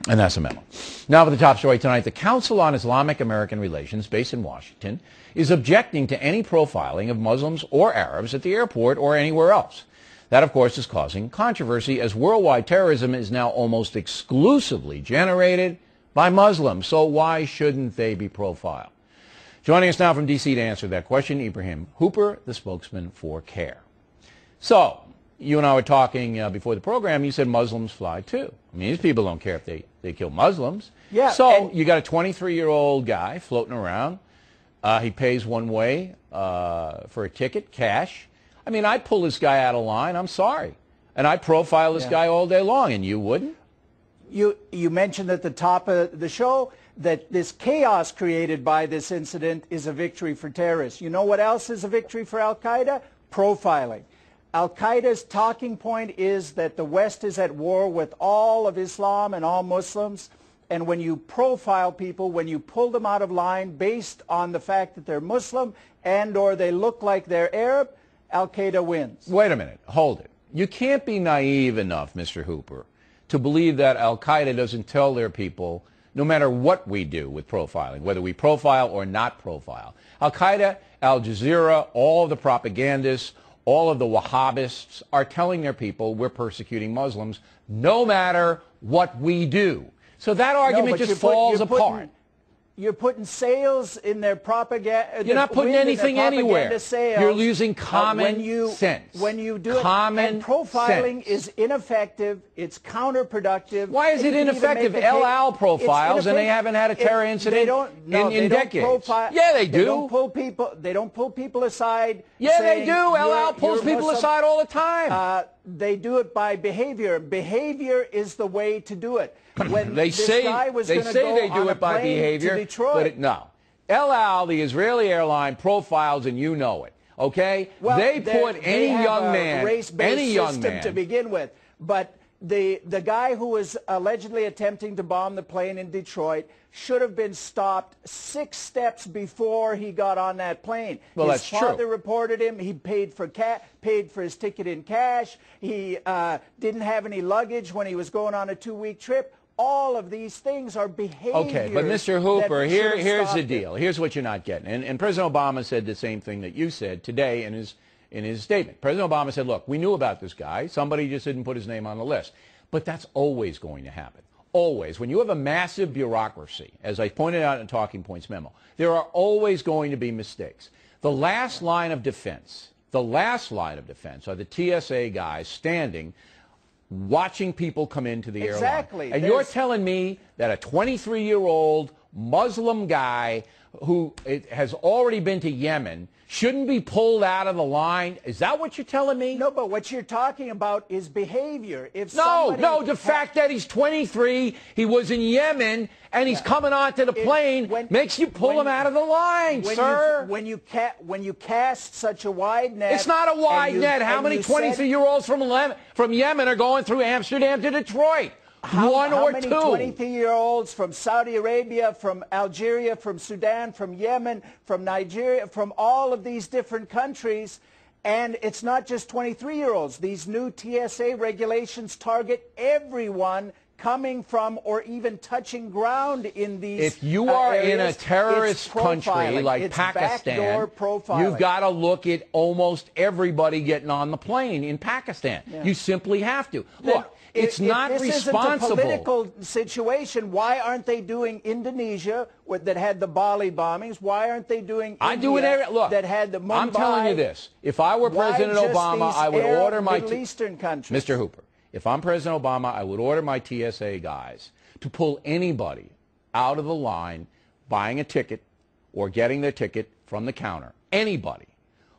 And that's a memo. Now for the top story tonight, the Council on Islamic-American Relations, based in Washington, is objecting to any profiling of Muslims or Arabs at the airport or anywhere else. That, of course, is causing controversy as worldwide terrorism is now almost exclusively generated by Muslims. So why shouldn't they be profiled? Joining us now from D.C. to answer that question, Ibrahim Hooper, the spokesman for CAIR. So, you and I were talking before the program. You said Muslims fly too. I mean, these people don't care if they kill Muslims. Yeah. So you got a 23-year-old guy floating around. He pays one way for a ticket, cash. I mean, I'd pull this guy out of line. I'm sorry. And I'd profile this guy all day long, and you wouldn't? You mentioned at the top of the show that this chaos created by this incident is a victory for terrorists. You know what else is a victory for Al-Qaeda? Profiling. Al-Qaeda's talking point is that the West is at war with all of Islam and all Muslims. And when you profile people, when you pull them out of line based on the fact that they're Muslim and or they look like they're Arab, Al-Qaeda wins. Wait a minute. Hold it. You can't be naive enough, Mr. Hooper, to believe that Al-Qaeda doesn't tell their people, no matter what we do with profiling, whether we profile or not profile. Al-Qaeda, Al Jazeera, all of the propagandists, all of the Wahhabists are telling their people we're persecuting Muslims no matter what we do. So that argument just falls apart. You're putting sales in their propaganda. You're not putting anything anywhere. Sales, you're losing common sense. When you do it, and profiling is ineffective. It's counterproductive. Why is it ineffective? El Al profiles, and they haven't had a terror incident in decades. Yeah, they do. They don't pull people aside. Yeah, they do. El Al pulls people aside all the time. They do it by behavior. Behavior is the way to do it. When they say they do it by behavior, but no. El Al, the Israeli airline, profiles, and you know it. Okay, well, they put any young man, to begin with, but the guy who was allegedly attempting to bomb the plane in Detroit should have been stopped 6 steps before he got on that plane. Well, his father reported him. He paid for his ticket in cash. He didn't have any luggage when he was going on a 2-week trip. All of these things are behavior. Okay, but Mr. Hooper, here's the deal. Here's what you're not getting. And President Obama said the same thing that you said today in his statement. President Obama said, look, we knew about this guy. Somebody just didn't put his name on the list. But that's always going to happen. Always. When you have a massive bureaucracy, as I pointed out in Talking Points memo, there are always going to be mistakes. The last line of defense are the TSA guys standing watching people come into the airline. Exactly. And you're telling me that a 23-year-old Muslim guy who has already been to Yemen shouldn't be pulled out of the line? Is that what you're telling me? No, but what you're talking about is behavior. No, the fact that he's 23, he was in Yemen, and he's coming onto the plane makes you pull him out of the line, sir. When you cast such a wide net... It's not a wide net. How many 23-year-olds from Yemen are going through Amsterdam to Detroit? One or two. How many 23-year-olds from Saudi Arabia, from Algeria, from Sudan, from Yemen, from Nigeria, from all of these different countries? And it's not just 23-year-olds. These new TSA regulations target everyone coming from or even touching ground in these If you are areas. in a terrorist country like Pakistan, you've got to look at almost everybody getting on the plane in Pakistan. Yeah. You simply have to. Look, it's not responsible. If this isn't a political situation, why aren't they doing Indonesia that had the Bali bombings? Why aren't they doing India that had the Mumbai? I'm telling you this. If I were President Obama, I would order my Middle Eastern countries. Mr. Hooper, if I'm President Obama, I would order my TSA guys to pull anybody out of the line buying a ticket or getting their ticket from the counter. Anybody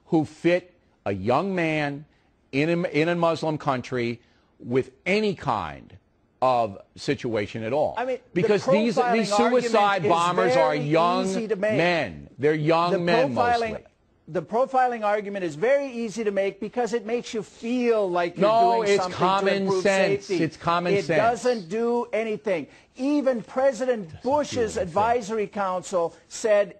who fit a young man in a Muslim country with any kind of situation at all. I mean, because these suicide bombers are young men. They're young men mostly. The profiling argument is very easy to make because it makes you feel like you're doing something to improve safety. It's common sense. It doesn't do anything. Even President Bush's advisory council said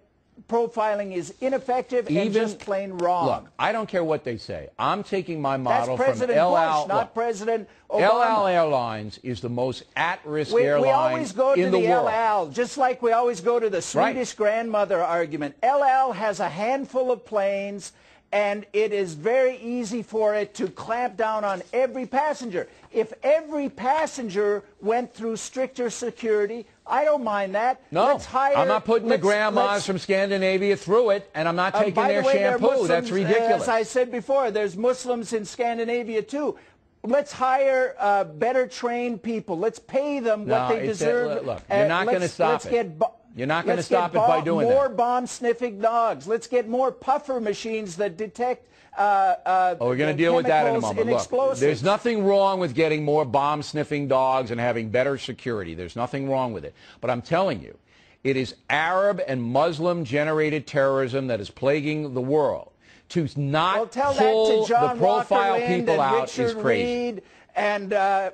profiling is ineffective and just plain wrong. Look, I don't care what they say. I'm taking my model That's President from El Bush, Al. not President Obama. El Al Airlines is the most at-risk airline we always go to in the the world. El Al, just like we always go to the Swedish grandmother argument. El Al has a handful of planes, and it is very easy for it to clamp down on every passenger. If every passenger went through stricter security, I don't mind that. No, I'm not putting the grandmas from Scandinavia through it, and I'm not taking their shampoo. Muslims, that's ridiculous. As I said before, there's Muslims in Scandinavia too. Let's hire better trained people. Let's pay them what they deserve. Look, you're not going to stop it. You're not going to stop it by doing more bomb-sniffing dogs. Let's get more puffer machines that detect we're going to deal with that in a moment. Look, there's nothing wrong with getting more bomb-sniffing dogs and having better security. There's nothing wrong with it. But I'm telling you, it is Arab and Muslim-generated terrorism that is plaguing the world. To not pull the profile people out is crazy. Reed and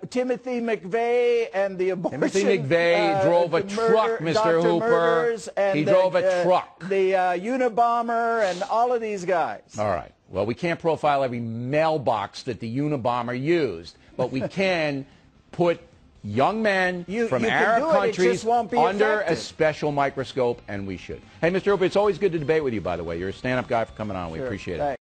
Timothy McVeigh and the abortion. Timothy McVeigh drove a truck, Mr. Hooper. He drove a truck. The Unabomber and all of these guys. All right. Well, we can't profile every mailbox that the Unabomber used, but we can put young men from Arab countries under a special microscope, and we should. Hey, Mr. Hooper, it's always good to debate with you, by the way. You're a stand-up guy for coming on. We appreciate it.